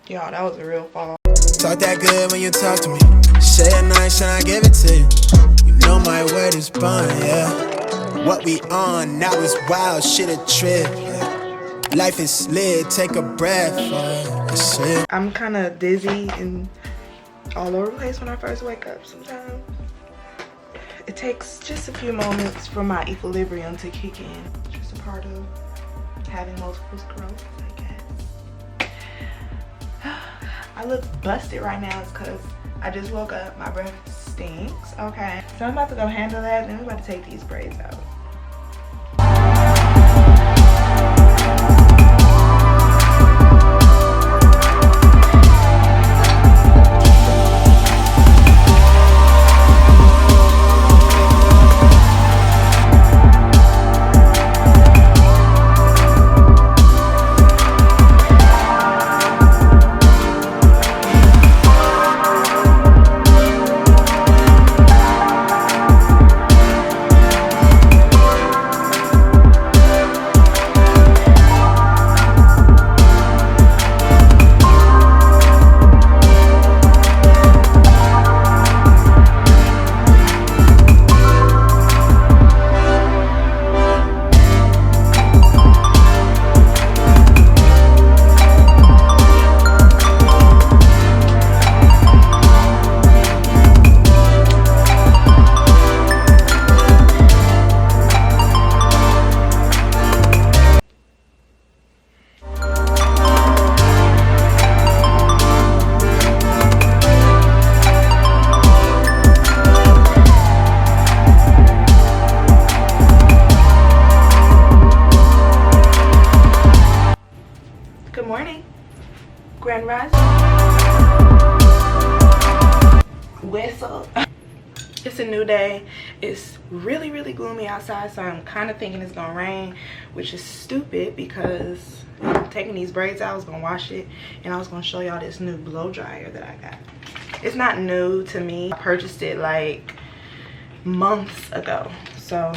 Y'all, that was a real fall. Talk that good when you talk to me. Say it nice and I give it to you. You know my word is bond, yeah. What we on now is wild, shit a trip, yeah. Life is lit, take a breath, that's it. I'm kind of dizzy and all over the place when I first wake up sometimes. It takes just a few moments for my equilibrium to kick in. Just a part of having multiple sclerosis, I guess. I look busted right now is because I just woke up. My breath stinks, okay? So I'm about to go handle that, then we're about to take these braids out. Good morning, Grand Rise. Whistle. It's a new day. It's really, really gloomy outside, so I'm kind of thinking it's gonna rain, which is stupid because I'm taking these braids out. I was gonna wash it, and I was gonna show y'all this new blow dryer that I got. It's not new to me. I purchased it like months ago. So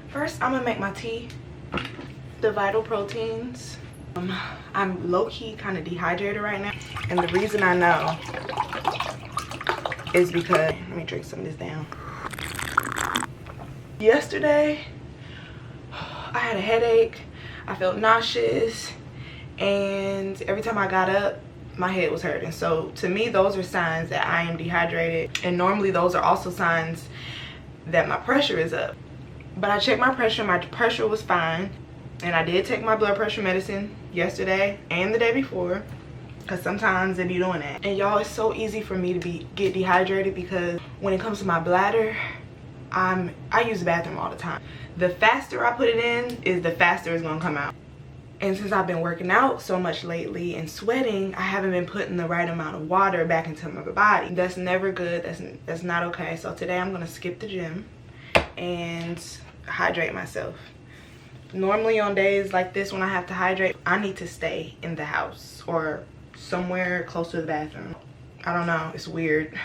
first, I'm gonna make my tea. The Vital Proteins. I'm low-key kind of dehydrated right now, and the reason I know is because, let me drink some of this down. Yesterday I had a headache, I felt nauseous, and every time I got up my head was hurting. So to me, those are signs that I am dehydrated, and normally those are also signs that my pressure is up. But I checked my pressure was fine. And I did take my blood pressure medicine yesterday and the day before, because sometimes they be doing that. And y'all, it's so easy for me to get dehydrated because when it comes to my bladder, I use the bathroom all the time. The faster I put it in is the faster it's gonna come out. And since I've been working out so much lately and sweating, I haven't been putting the right amount of water back into my body. That's never good. That's not okay. So today I'm gonna skip the gym and hydrate myself. Normally on days like this when I have to hydrate, I need to stay in the house or somewhere close to the bathroom. I don't know, it's weird.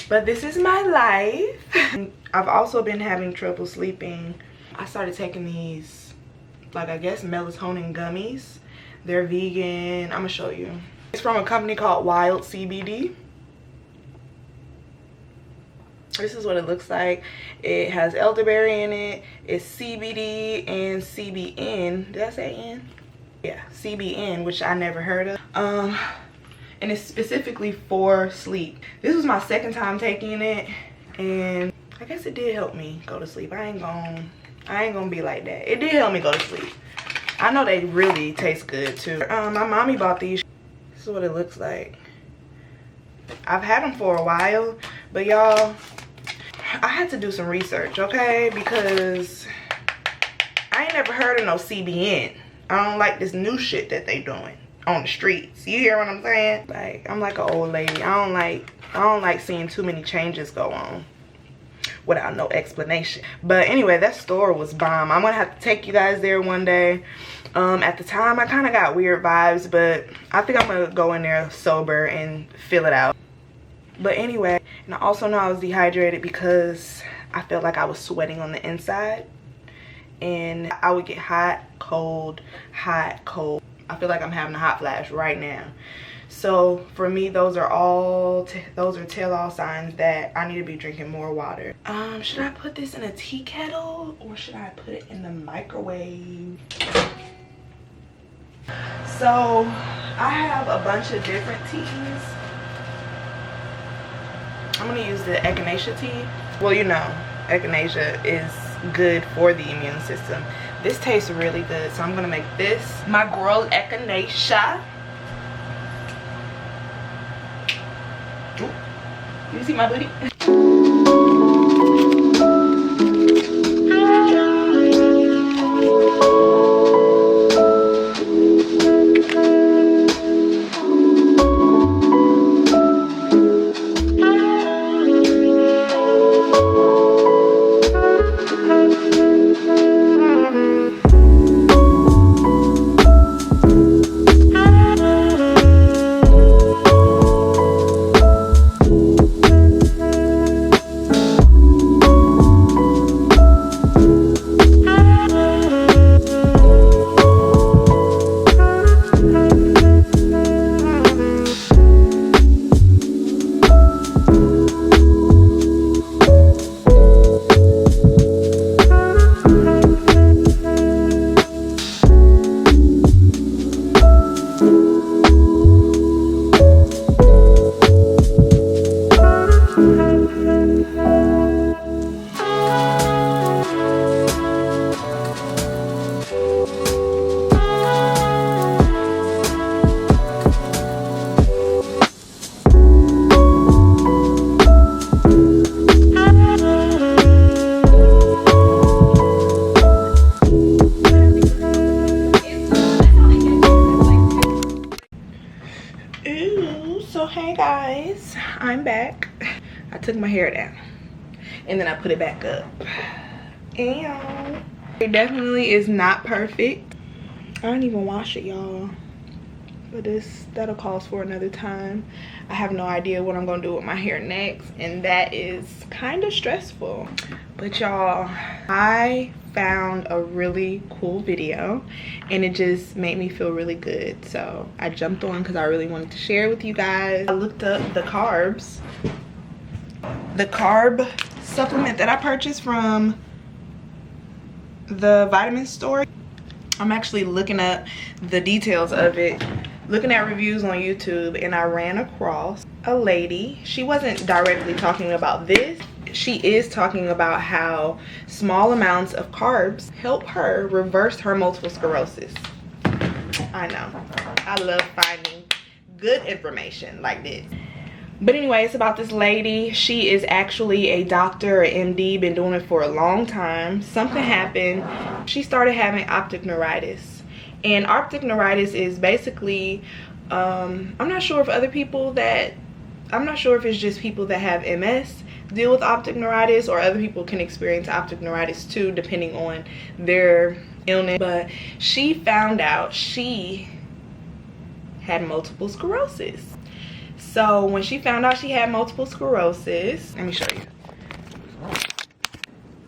But this is my life. I've also been having trouble sleeping. I started taking these, like I guess melatonin gummies. They're vegan, I'm gonna show you. It's from a company called Wild CBD. This is what it looks like. It has elderberry in it. It's CBD and CBN. Did I say N? Yeah, CBN, which I never heard of. And it's specifically for sleep. This was my second time taking it, and I guess it did help me go to sleep. I ain't gonna be like that. It did help me go to sleep. I know they really taste good too. My mommy bought these. This is what it looks like. I've had them for a while, but y'all, I had to do some research, okay? Because I ain't never heard of no CBN. I don't like this new shit that they doing on the streets. You hear what I'm saying? Like, I'm like an old lady. I don't like seeing too many changes go on without no explanation. But anyway, that store was bomb. I'm gonna have to take you guys there one day. At the time, I kind of got weird vibes, but I think I'm gonna go in there sober and fill it out. But anyway, and I also know I was dehydrated because I felt like I was sweating on the inside, and I would get hot, cold, I feel like I'm having a hot flash right now. So for me, those are tell-all signs that I need to be drinking more water. Should I put this in a tea kettle or should I put it in the microwave? So I have a bunch of different teas. I'm gonna use the echinacea tea. Well, you know, echinacea is good for the immune system. This tastes really good, so I'm gonna make this my girl echinacea. Ooh, you see my booty? So hey guys, I'm back. I took my hair down and then I put it back up, and it definitely is not perfect. I don't even wash it, y'all, but that'll cause for another time. I have no idea what I'm gonna do with my hair next, and that is kind of stressful. But y'all, I found a really cool video and it just made me feel really good, so I jumped on because I really wanted to share it with you guys. I looked up the carb supplement that I purchased from the vitamin store. I'm actually looking up the details of it, looking at reviews on YouTube, and I ran across a lady. She wasn't directly talking about this. She is talking about how small amounts of carbs help her reverse her multiple sclerosis. I know, I love finding good information like this. But anyway, it's about this lady. She is actually a doctor, an MD, been doing it for a long time. Something happened. She started having optic neuritis. And optic neuritis is basically, I'm not sure if it's just people that have MS deal with optic neuritis, or other people can experience optic neuritis too, depending on their illness. But she found out she had multiple sclerosis. So when she found out she had multiple sclerosis, let me show you.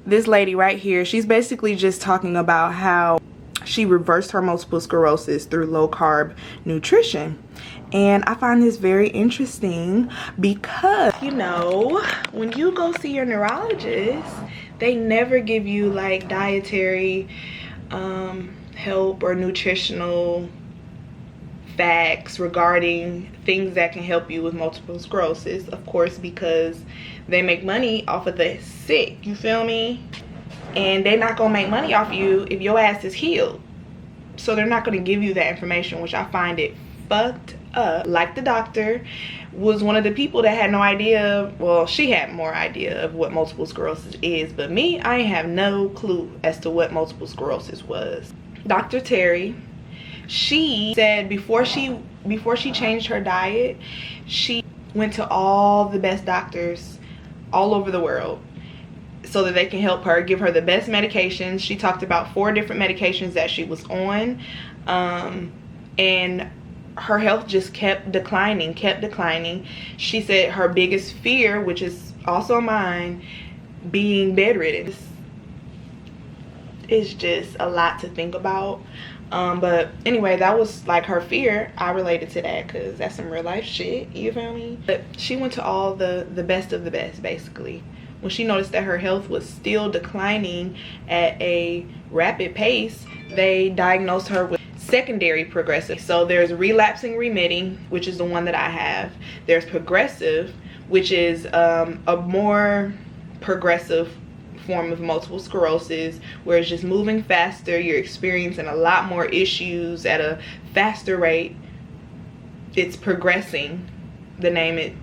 This lady right here, she's basically just talking about how she reversed her multiple sclerosis through low carb nutrition. And I find this very interesting because, you know, when you go see your neurologist, they never give you like dietary help or nutritional facts regarding things that can help you with multiple sclerosis, of course, because they make money off of the sick, you feel me? And they're not gonna make money off you if your ass is healed. So they're not gonna give you that information, which I find it fucked up. Like the doctor was one of the people that had no idea. Well, she had more idea of what multiple sclerosis is, but me, I have no clue as to what multiple sclerosis was. Dr. Terry, she said before she changed her diet, she went to all the best doctors all over the world so that they can help her, give her the best medications. She talked about 4 different medications that she was on, and her health just kept declining. She said her biggest fear, which is also mine, being bedridden. It's just a lot to think about. But anyway, that was like her fear. I related to that because that's some real life shit, you feel me? But she went to all the best of the best, basically. When she noticed that her health was still declining at a rapid pace, they diagnosed her with secondary progressive. So there's relapsing remitting, which is the one that I have. There's progressive, which is a more progressive form of multiple sclerosis, where it's just moving faster. You're experiencing a lot more issues at a faster rate. It's progressing. The name, it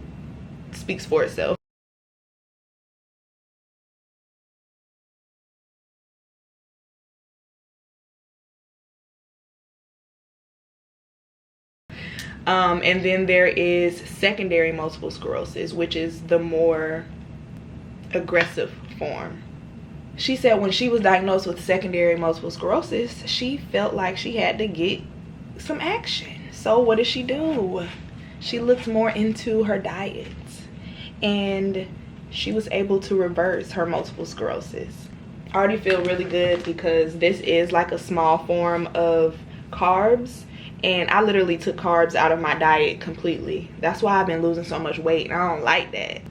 speaks for itself. And then there is secondary multiple sclerosis, which is the more aggressive form. She said when she was diagnosed with secondary multiple sclerosis, she felt like she had to get some action. So what did she do? She looked more into her diet, and she was able to reverse her multiple sclerosis. I already feel really good because this is like a small form of carbs, and I literally took carbs out of my diet completely. That's why I've been losing so much weight, and I don't like that.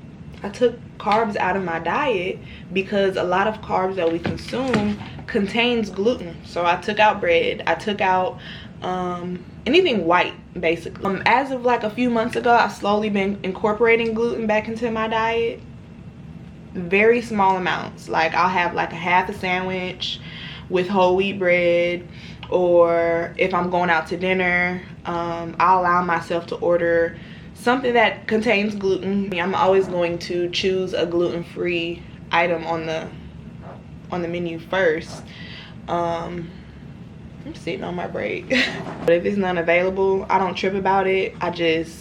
I took carbs out of my diet because a lot of carbs that we consume contains gluten. So I took out bread, I took out anything white, basically. As of like a few months ago, I've slowly been incorporating gluten back into my diet. Very small amounts. Like I'll have like a half a sandwich with whole wheat bread, or if I'm going out to dinner, I'll allow myself to order something that contains gluten. I'm always going to choose a gluten-free item on the menu first. I'm sitting on my break. But if it's none available, I don't trip about it. I just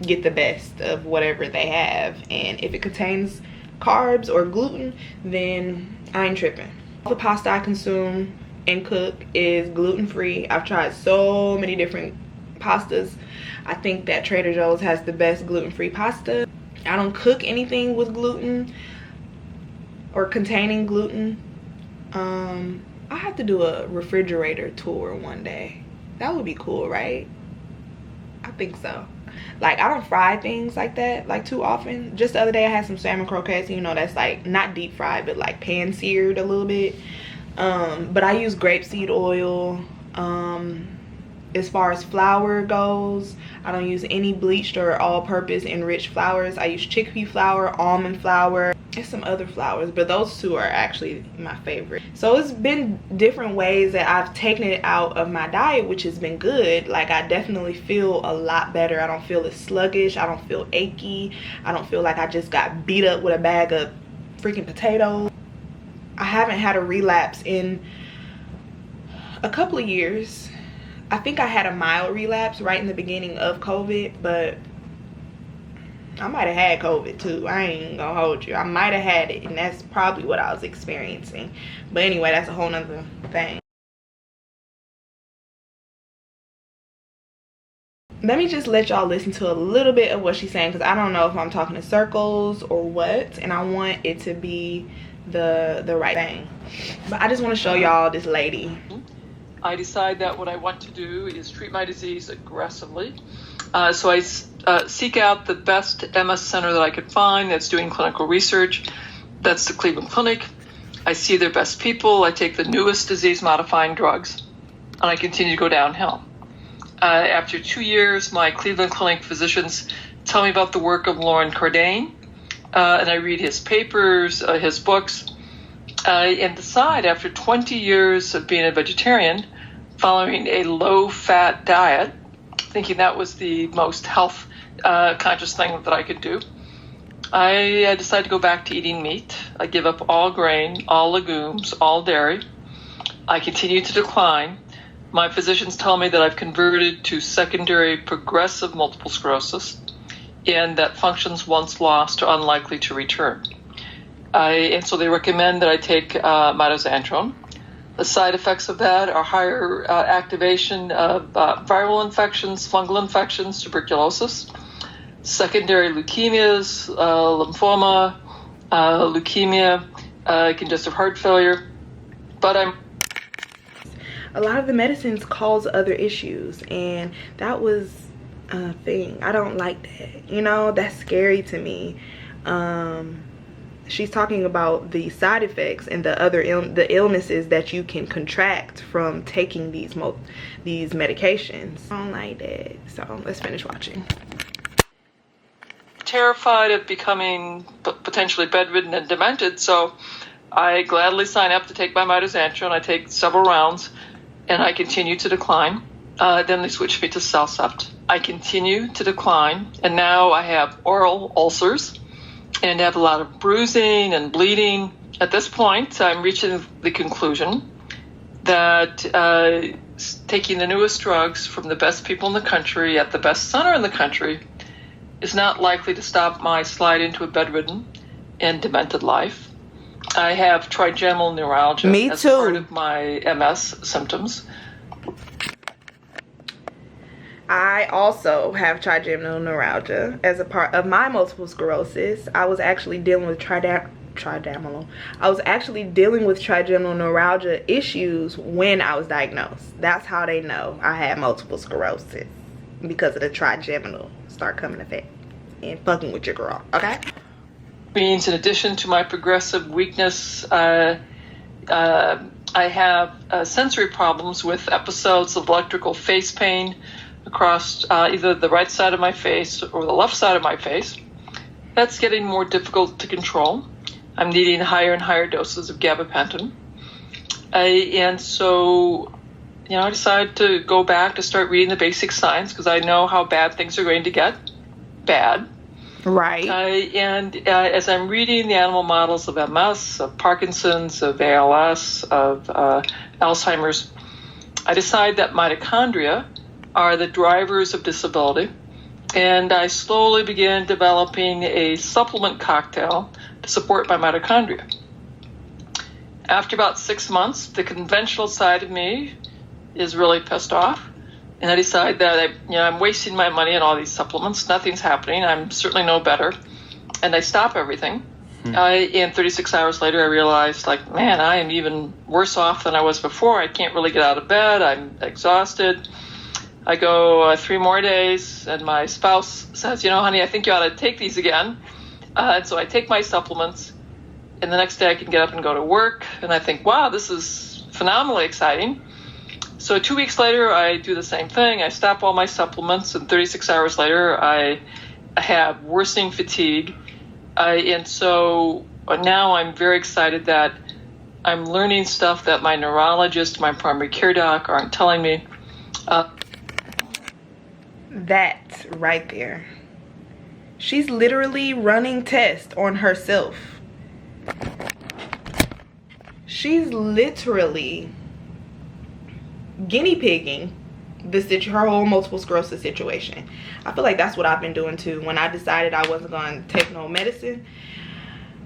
get the best of whatever they have, and if it contains carbs or gluten, then I ain't tripping. All the pasta I consume and cook is gluten-free. I've tried so many different pastas. I think that Trader Joe's has the best gluten-free pasta. I don't cook anything with gluten or containing gluten. I have to do a refrigerator tour one day. That would be cool, right? I think so. Like, I don't fry things like that like too often. Just the other day I had some salmon croquettes, you know, that's like not deep fried but like pan seared a little bit. But I use grapeseed oil. As far as flour goes, I don't use any bleached or all-purpose enriched flours. I use chickpea flour, almond flour, and some other flours, but those two are actually my favorite. So it's been different ways that I've taken it out of my diet, which has been good. Like, I definitely feel a lot better. I don't feel as sluggish. I don't feel achy. I don't feel like I just got beat up with a bag of freaking potatoes. I haven't had a relapse in a couple of years. I think I had a mild relapse right in the beginning of COVID, but I might have had COVID too. I ain't gonna hold you. I might have had it, and that's probably what I was experiencing. But anyway, that's a whole nother thing. Let me just let y'all listen to a little bit of what she's saying, because I don't know if I'm talking in circles or what, and I want it to be the right thing. But I just want to show y'all this lady. I decide that what I want to do is treat my disease aggressively. So I seek out the best MS center that I could find that's doing clinical research. That's the Cleveland Clinic. I see their best people. I take the newest disease-modifying drugs, and I continue to go downhill. After 2 years, my Cleveland Clinic physicians tell me about the work of Lauren Cordain, and I read his papers, his books, and decide after 20 years of being a vegetarian, following a low-fat diet, thinking that was the most health conscious thing that I could do, I decided to go back to eating meat. I give up all grain, all legumes, all dairy. I continue to decline. My physicians tell me that I've converted to secondary progressive multiple sclerosis, and that functions once lost are unlikely to return. And so they recommend that I take mitoxantrone. The side effects of that are higher activation of viral infections, fungal infections, tuberculosis, secondary leukemias, lymphoma, leukemia, congestive heart failure. But a lot of the medicines cause other issues, and that was a thing. I don't like that, you know. That's scary to me. She's talking about the side effects and the other the illnesses that you can contract from taking these medications. I don't like that. So let's finish watching. Terrified of becoming potentially bedridden and demented, so I gladly sign up to take my mitoxantrone. I take several rounds, and I continue to decline. Then they switch me to Cellcept. I continue to decline, and now I have oral ulcers and have a lot of bruising and bleeding. At this point, I'm reaching the conclusion that taking the newest drugs from the best people in the country at the best center in the country is not likely to stop my slide into a bedridden and demented life. I have trigeminal neuralgia as part of my MS symptoms. I also have trigeminal neuralgia as a part of my multiple sclerosis. I was actually dealing with trigeminal neuralgia issues when I was diagnosed. That's how they know I had multiple sclerosis, because of the trigeminal start coming effect and fucking with your girl, okay? Means in addition to my progressive weakness, I have sensory problems with episodes of electrical face pain across either the right side of my face or the left side of my face. That's getting more difficult to control. I'm needing higher and higher doses of gabapentin. And so, you know, I decided to go back to start reading the basic science, because I know how bad things are going to get. Bad. Right. And as I'm reading the animal models of MS, of Parkinson's, of ALS, of Alzheimer's, I decide that mitochondria are the drivers of disability. And I slowly began developing a supplement cocktail to support my mitochondria. After about 6 months, the conventional side of me is really pissed off. And I decide that I'm wasting my money on all these supplements. Nothing's happening. I'm certainly no better. And I stop everything. And 36 hours later, I realized, like, man, I am even worse off than I was before. I can't really get out of bed. I'm exhausted. I go 3 more days, and my spouse says, you know, honey, I think you ought to take these again. And so I take my supplements, and the next day I can get up and go to work. And I think, wow, this is phenomenally exciting. So 2 weeks later, I do the same thing. I stop all my supplements, and 36 hours later, I have worsening fatigue. And so now I'm very excited that I'm learning stuff that my neurologist, my primary care doc aren't telling me. That right there. She's literally running tests on herself. She's literally guinea pigging her whole multiple sclerosis situation. I feel like that's what I've been doing too. When I decided I wasn't going to take no medicine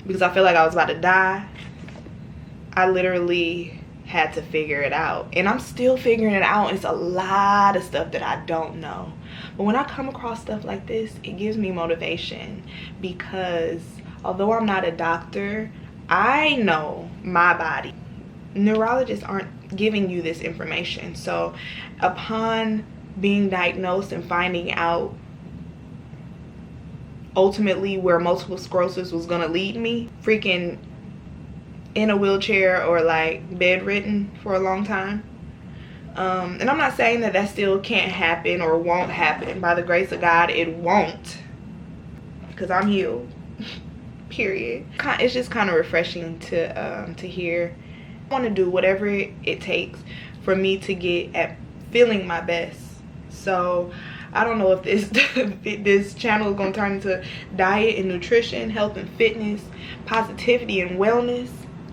because I feel like I was about to die, I literally had to figure it out, and I'm still figuring it out. It's a lot of stuff that I don't know, but when I come across stuff like this, it gives me motivation, because although I'm not a doctor, I know my body. Neurologists aren't giving you this information. So upon being diagnosed and finding out ultimately where multiple sclerosis was gonna lead me, freaking in a wheelchair or like bedridden for a long time, and I'm not saying that still can't happen or won't happen. By the grace of God, it won't, because I'm healed. Period. It's just kind of refreshing to hear. I want to do whatever it takes for me to get at feeling my best. So I don't know if this channel is going to turn into diet and nutrition, health and fitness, positivity and wellness.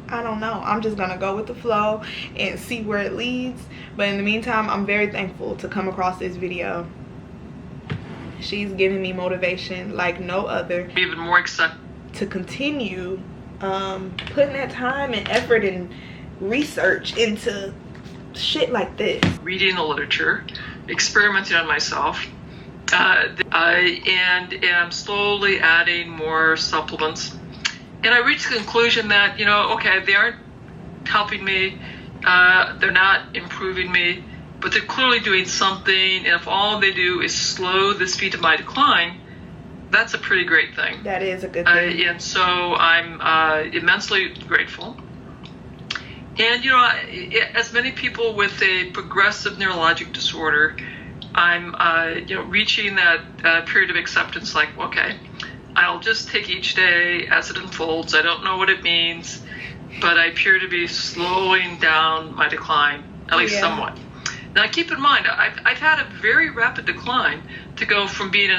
I don't know. I'm just going to go with the flow and see where it leads. But in the meantime, I'm very thankful to come across this video. She's giving me motivation like no other. Even more excited to continue putting that time and effort and research into shit like this. Reading the literature, experimenting on myself, and am slowly adding more supplements. And I reached the conclusion that, okay, they aren't helping me they're not improving me, but they're clearly doing something. And if all they do is slow the speed of my decline, that's a pretty great thing. That is a good thing. And so I'm immensely grateful. And, you know, as many people with a progressive neurologic disorder, I'm, reaching that period of acceptance, like, okay, I'll just take each day as it unfolds. I don't know what it means, but I appear to be slowing down my decline, at least somewhat. Now, keep in mind, I've had a very rapid decline to go from being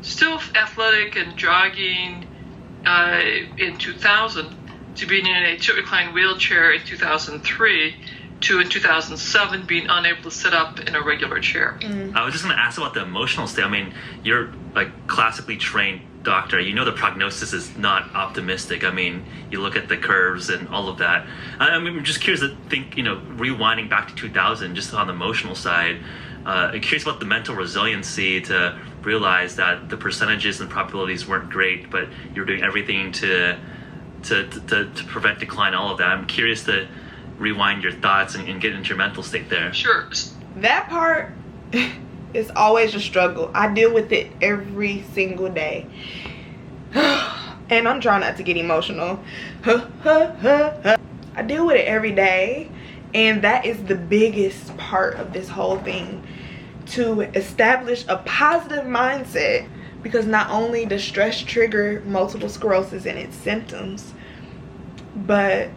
still athletic and jogging in 2000 to being in a tilt-recline wheelchair in 2003 to in 2007 being unable to sit up in a regular chair. I was just going to ask about the emotional state. I mean, you're like classically trained doctor. You know the prognosis is not optimistic. I mean, you look at the curves and all of that. I'm just curious to think, rewinding back to 2000, just on the emotional side, I'm curious about the mental resiliency to realize that the percentages and probabilities weren't great, but you're doing everything to prevent decline, all of that. I'm curious to rewind your thoughts and get into your mental state there. Sure. That part is always a struggle. I deal with it every single day. And I'm trying not to get emotional. I deal with it every day. And that is the biggest part of this whole thing. To establish a positive mindset. Because not only does stress trigger multiple sclerosis and its symptoms, but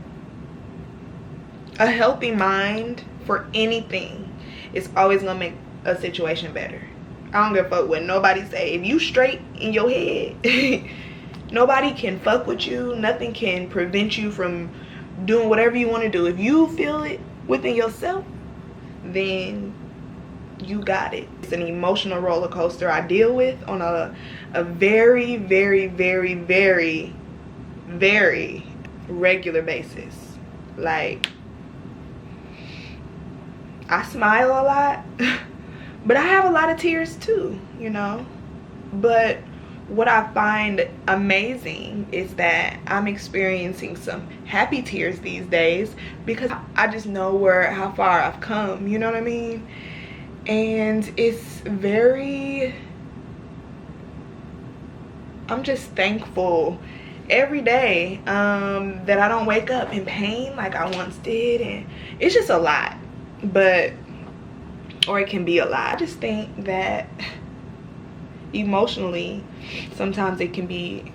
a healthy mind for anything is always going to make a situation better. I don't give a fuck what nobody say. If you straight in your head, nobody can fuck with you. Nothing can prevent you from doing whatever you want to do. If you feel it within yourself, then you got it. It's an emotional roller coaster I deal with on a very, very, very, very, very regular basis. Like, I smile a lot, but I have a lot of tears too, But what I find amazing is that I'm experiencing some happy tears these days because I just know how far I've come, you know what I mean? And it's I'm just thankful every day that I don't wake up in pain like I once did. And it's just a lot, or it can be a lot. I just think that emotionally, sometimes it can be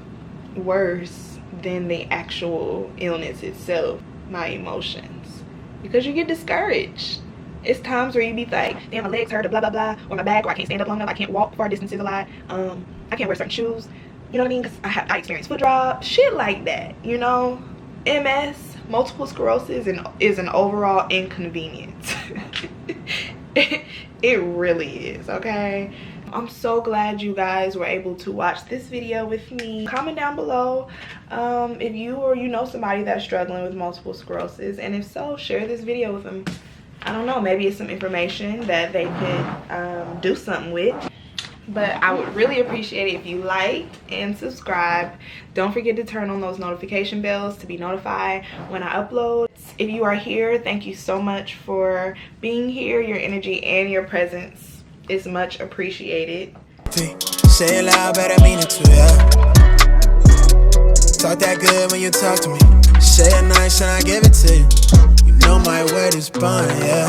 worse than the actual illness itself, my emotions, because you get discouraged. It's times where you be like, damn, my legs hurt, or blah, blah, blah, or my back, or I can't stand up long enough, I can't walk far distances a lot, I can't wear certain shoes, you know what I mean, because I experience foot drop, shit like that, MS, multiple sclerosis, is an overall inconvenience. It really is, okay? I'm so glad you guys were able to watch this video with me. Comment down below if you or you know somebody that's struggling with multiple sclerosis, and if so, share this video with them. I don't know, maybe it's some information that they could do something with. But I would really appreciate it if you liked and subscribe. Don't forget to turn on those notification bells to be notified when I upload. If you are here, thank you so much for being here. Your energy and your presence is much appreciated. Say it loud, but I mean it too, yeah. Talk that good when you talk to me. Say it nice and I give it to you. You know my word is bond, yeah.